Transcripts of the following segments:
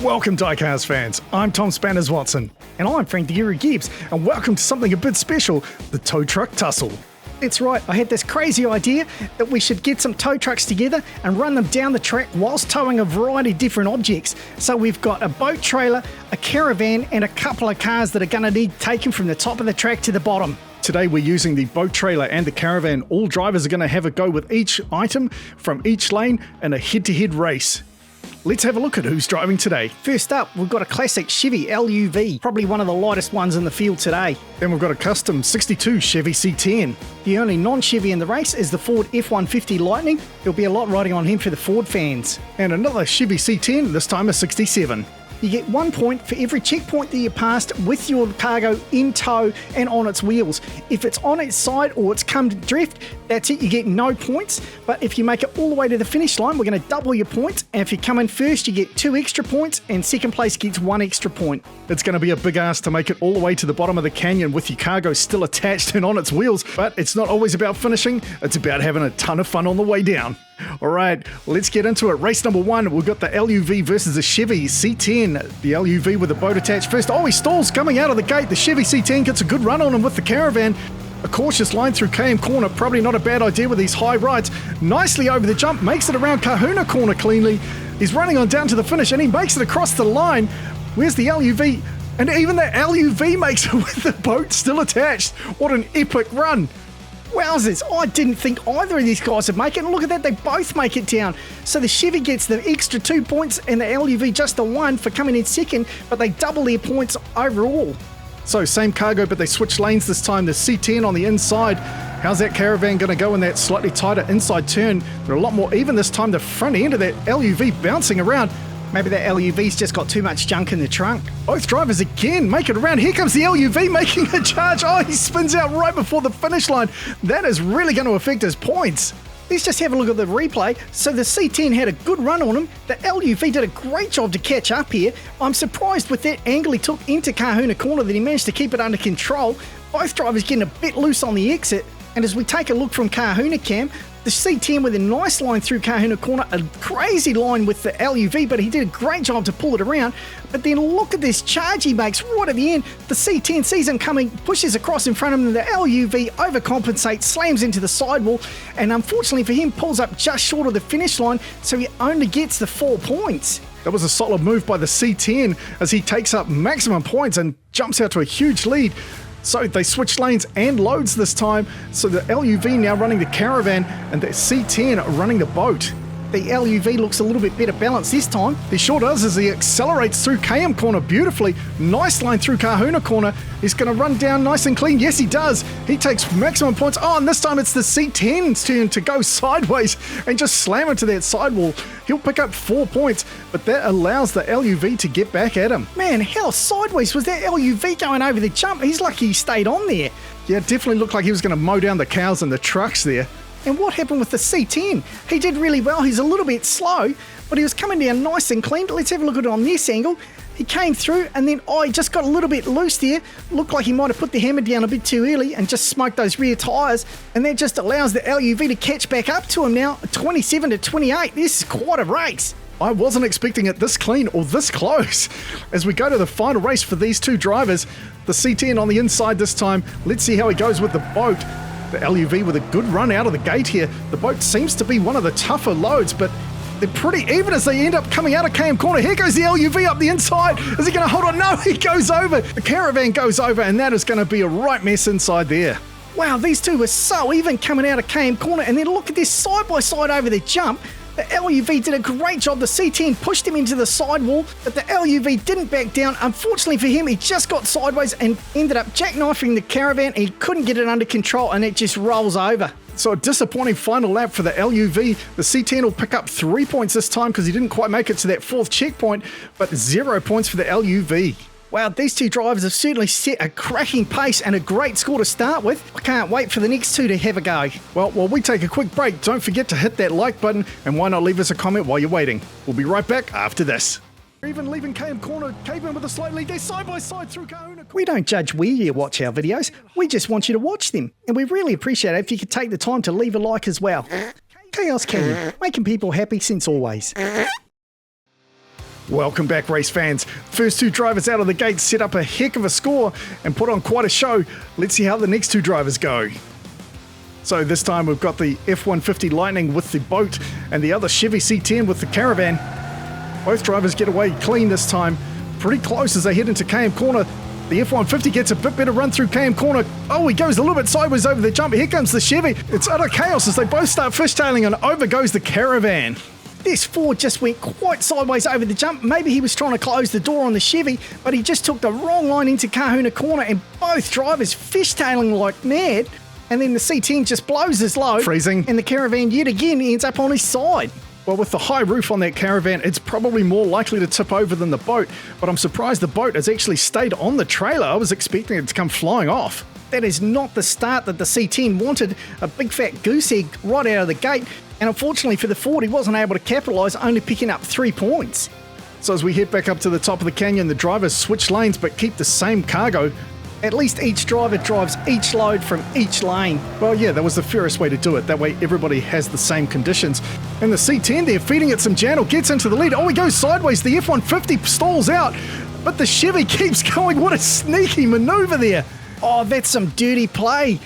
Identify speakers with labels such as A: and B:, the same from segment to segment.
A: Welcome diecast fans, I'm Tom Spanners Watson.
B: And I'm Frank Guru Gibbs,
A: And welcome to something a bit special, the tow truck tussle.
B: That's right, I had this crazy idea that we should get some tow trucks together and run them down the track whilst towing a variety of different objects. So we've got a boat trailer, a caravan and a couple of cars that are going to need taken from the top of the track to the bottom.
A: Today we're using the boat trailer and the caravan. All drivers are going to have a go with each item from each lane in a head-to-head race. Let's have a look at who's driving today.
B: First up, we've got a classic Chevy LUV, probably one of the lightest ones in the field today.
A: Then we've got a custom 62 Chevy C10.
B: The only non-Chevy in the race is the Ford F-150 Lightning. There'll be a lot riding on him for the Ford fans.
A: And another Chevy C10, this time a 67.
B: You get 1 point for every checkpoint that you passed with your cargo in tow and on its wheels. If it's on its side or it's come to drift, that's it, you get no points. But if you make it all the way to the finish line, we're going to double your points. And if you come in first, you get 2 extra points, and second place gets 1 extra point.
A: It's going to be a big ask to make it all the way to the bottom of the canyon with your cargo still attached and on its wheels. But it's not always about finishing, it's about having a ton of fun on the way down. All right, let's get into it. Race number 1, we've got the LUV versus the Chevy C10. The LUV with the boat attached first. Oh, he stalls coming out of the gate. The Chevy C10 gets a good run on him with the caravan. A cautious line through KM corner, probably not a bad idea with these high rides. Nicely over the jump, makes it around Kahuna corner cleanly. He's running on down to the finish and he makes it across the line. Where's the LUV? And even the LUV makes it with the boat still attached. What an epic run.
B: Wowzers, I didn't think either of these guys would make it. And look at that, they both make it down. So the Chevy gets the extra 2 points and the LUV just the 1 for coming in second, but they double their points overall.
A: So same cargo, but they switch lanes this time. The C10 on the inside. How's that caravan going to go in that slightly tighter inside turn? They're a lot more even this time. The front end of that LUV bouncing around.
B: Maybe that LUV's just got too much junk in the trunk.
A: Both drivers again make it around. Here comes the LUV making a charge. Oh, he spins out right before the finish line. That is really going to affect his points.
B: Let's just have a look at the replay. So the C10 had a good run on him. The LUV did a great job to catch up here. I'm surprised with that angle he took into Kahuna corner that he managed to keep it under control. Both drivers getting a bit loose on the exit. And as we take a look from Kahuna Cam, the C10 with a nice line through Kahuna corner, a crazy line with the LUV, but he did a great job to pull it around. But then look at this charge he makes right at the end. The C10 sees him coming, pushes across in front of him, the LUV overcompensates, slams into the sidewall, and unfortunately for him, pulls up just short of the finish line, so he only gets the 4 points.
A: That was a solid move by the C10 as he takes up maximum points and jumps out to a huge lead. So they switch lanes and loads this time. So the LUV now running the caravan and the C10 running the boat.
B: The LUV looks a little bit better balanced this time.
A: He sure does as he accelerates through KM corner beautifully. Nice line through Kahuna corner. He's going to run down nice and clean. Yes, he does. He takes maximum points. Oh, and this time it's the C10's turn to go sideways and just slam into that sidewall. He'll pick up 4 points, but that allows the LUV to get back at him.
B: Man, how sideways was that LUV going over the jump? He's lucky he stayed on there.
A: Yeah, it definitely looked like he was going to mow down the cows and the trucks there.
B: And what happened with the C10? He did really well. He's a little bit slow, but he was coming down nice and clean. Let's have a look at it on this angle. He came through and then he just got a little bit loose there. Looked like he might have put the hammer down a bit too early and just smoked those rear tyres. And that just allows the LUV to catch back up to him now, 27 to 28. This is quite a race.
A: I wasn't expecting it this clean or this close. As we go to the final race for these two drivers, the C10 on the inside this time. Let's see how he goes with the boat. The LUV with a good run out of the gate here. The boat seems to be one of the tougher loads, but they're pretty even as they end up coming out of KM corner. Here goes the LUV up the inside. Is he going to hold on? No, he goes over. The caravan goes over, and that is going to be a right mess inside there.
B: Wow, these two were so even coming out of KM corner, and then look at this side by side over the jump. The LUV did a great job. The C10 pushed him into the sidewall, but the LUV didn't back down. Unfortunately for him, he just got sideways and ended up jackknifing the caravan. He couldn't get it under control, and it just rolls over.
A: So a disappointing final lap for the LUV. The C10 will pick up 3 points this time because he didn't quite make it to that 4th checkpoint, but 0 points for the LUV.
B: Wow, these two drivers have certainly set a cracking pace and a great score to start with. I can't wait for the next two to have a go.
A: Well, while we take a quick break, don't forget to hit that like button, and why not leave us a comment while you're waiting. We'll be right back after this. Even leaving KM corner, Caveman with a slight lead. They're side by side through Kahuna.
B: We don't judge where you watch our videos. We just want you to watch them. And we really appreciate it if you could take the time to leave a like as well. Chaos Canyon, making people happy since always.
A: Welcome back, race fans. First two drivers out of the gate set up a heck of a score and put on quite a show. Let's see how the next two drivers go. So this time we've got the F-150 Lightning with the boat and the other Chevy C10 with the caravan. Both drivers get away clean this time. Pretty close as they head into KM corner. The F-150 gets a bit better run through KM corner. Oh, he goes a little bit sideways over the jump. Here comes the Chevy. It's utter chaos as they both start fishtailing, and over goes the caravan.
B: This Ford just went quite sideways over the jump. Maybe he was trying to close the door on the Chevy, but he just took the wrong line into Kahuna corner, and both drivers fishtailing like mad. And then the C10 just blows his load.
A: Freezing.
B: And the caravan yet again ends up on his side.
A: Well, with the high roof on that caravan, it's probably more likely to tip over than the boat, but I'm surprised the boat has actually stayed on the trailer. I was expecting it to come flying off.
B: That is not the start that the C10 wanted. A big fat goose egg right out of the gate. And unfortunately for the Ford, he wasn't able to capitalise, only picking up 3 points.
A: So as we head back up to the top of the canyon, the drivers switch lanes but keep the same cargo.
B: At least each driver drives each load from each lane.
A: Well, yeah, that was the fairest way to do it. That way everybody has the same conditions. And the C10 there, feeding it some channel, gets into the lead. Oh, he goes sideways. The F-150 stalls out, but the Chevy keeps going. What a sneaky maneuver there.
B: Oh, that's some dirty play.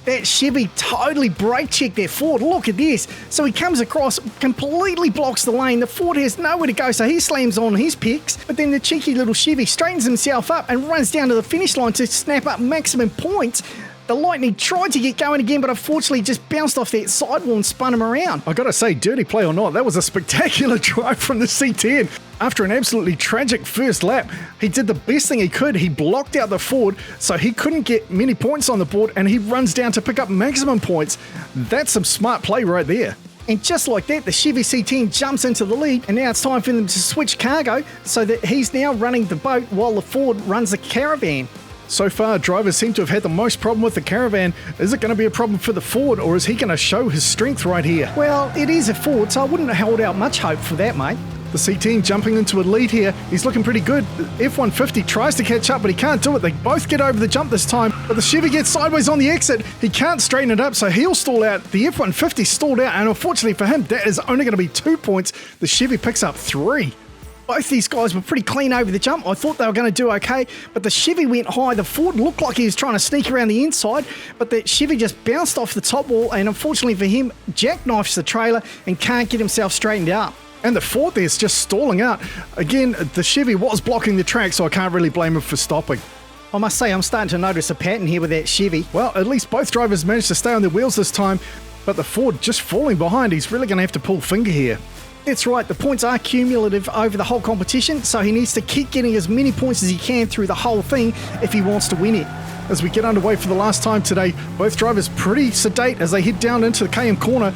B: That Chevy totally brake checked their Ford. Look at this. So he comes across, completely blocks the lane. The Ford has nowhere to go, so he slams on his picks. But then the cheeky little Chevy straightens himself up and runs down to the finish line to snap up maximum points. The Lightning tried to get going again, but unfortunately just bounced off that sidewall and spun him around.
A: I gotta say, dirty play or not, that was a spectacular drive from the C10. After an absolutely tragic first lap, he did the best thing he could. He blocked out the Ford, so he couldn't get many points on the board, and he runs down to pick up maximum points. That's some smart play right there.
B: And just like that, the Chevy C10 jumps into the lead, and now it's time for them to switch cargo so that he's now running the boat while the Ford runs the caravan.
A: So far, drivers seem to have had the most problem with the caravan. Is it going to be a problem for the Ford, or is he going to show his strength right here?
B: Well, it is a Ford, so I wouldn't have held out much hope for that, mate.
A: The C10 jumping into a lead here. He's looking pretty good. The F-150 tries to catch up, but he can't do it. They both get over the jump this time, but the Chevy gets sideways on the exit. He can't straighten it up, so he'll stall out. The F-150 stalled out, and unfortunately for him, that is only going to be 2 points. The Chevy picks up 3.
B: Both these guys were pretty clean over the jump. I thought they were going to do okay, but the Chevy went high. The Ford looked like he was trying to sneak around the inside, but the Chevy just bounced off the top wall, and unfortunately for him, jackknifes the trailer and can't get himself straightened up.
A: And the Ford there's just stalling out. Again, the Chevy was blocking the track, so I can't really blame him for stopping.
B: I must say, I'm starting to notice a pattern here with that Chevy.
A: Well, at least both drivers managed to stay on their wheels this time, but the Ford just falling behind. He's really going to have to pull finger here.
B: That's right, the points are cumulative over the whole competition, so he needs to keep getting as many points as he can through the whole thing if he wants to win it.
A: As we get underway for the last time today, both drivers pretty sedate as they head down into the KM corner,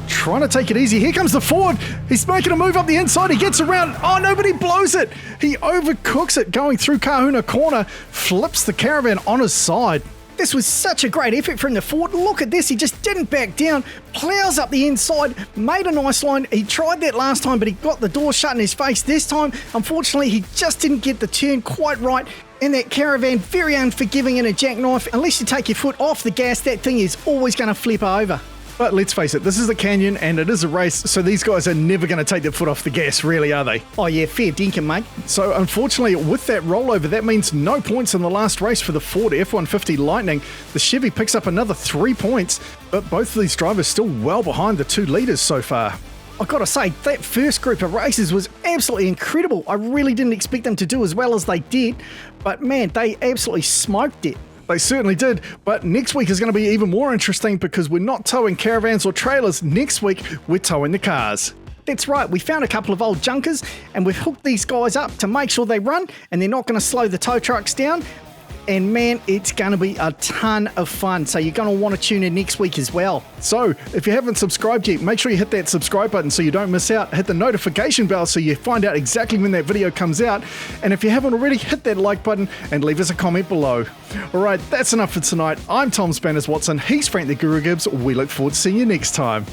A: trying to take it easy. Here comes the Ford. He's making a move up the inside. He gets around. Oh, nobody blows it. He overcooks it going through Kahuna corner, flips the caravan on his side.
B: This was such a great effort from the Ford. Look at this, he just didn't back down, plows up the inside, made a nice line. He tried that last time, but he got the door shut in his face this time. Unfortunately, he just didn't get the turn quite right. And that caravan, very unforgiving in a jackknife. Unless you take your foot off the gas, that thing is always going to flip over.
A: But let's face it, this is the canyon and it is a race, so these guys are never going to take their foot off the gas, really, are they?
B: Oh yeah, fair dinkum, mate.
A: So unfortunately, with that rollover, that means no points in the last race for the Ford F-150 Lightning. The Chevy picks up another 3 points, but both of these drivers still well behind the 2 leaders so far.
B: I've got to say, that first group of races was absolutely incredible. I really didn't expect them to do as well as they did, but man, they absolutely smoked it.
A: They certainly did, but next week is going to be even more interesting because we're not towing caravans or trailers. Next week, we're towing the cars.
B: That's right, we found a couple of old junkers and we've hooked these guys up to make sure they run and they're not going to slow the tow trucks down. And man, it's going to be a ton of fun. So you're going to want to tune in next week as well.
A: So if you haven't subscribed yet, make sure you hit that subscribe button so you don't miss out. Hit the notification bell so you find out exactly when that video comes out. And if you haven't already, hit that like button and leave us a comment below. All right, that's enough for tonight. I'm Tom Spanners Watson. He's Frank the Guru Gibbs. We look forward to seeing you next time.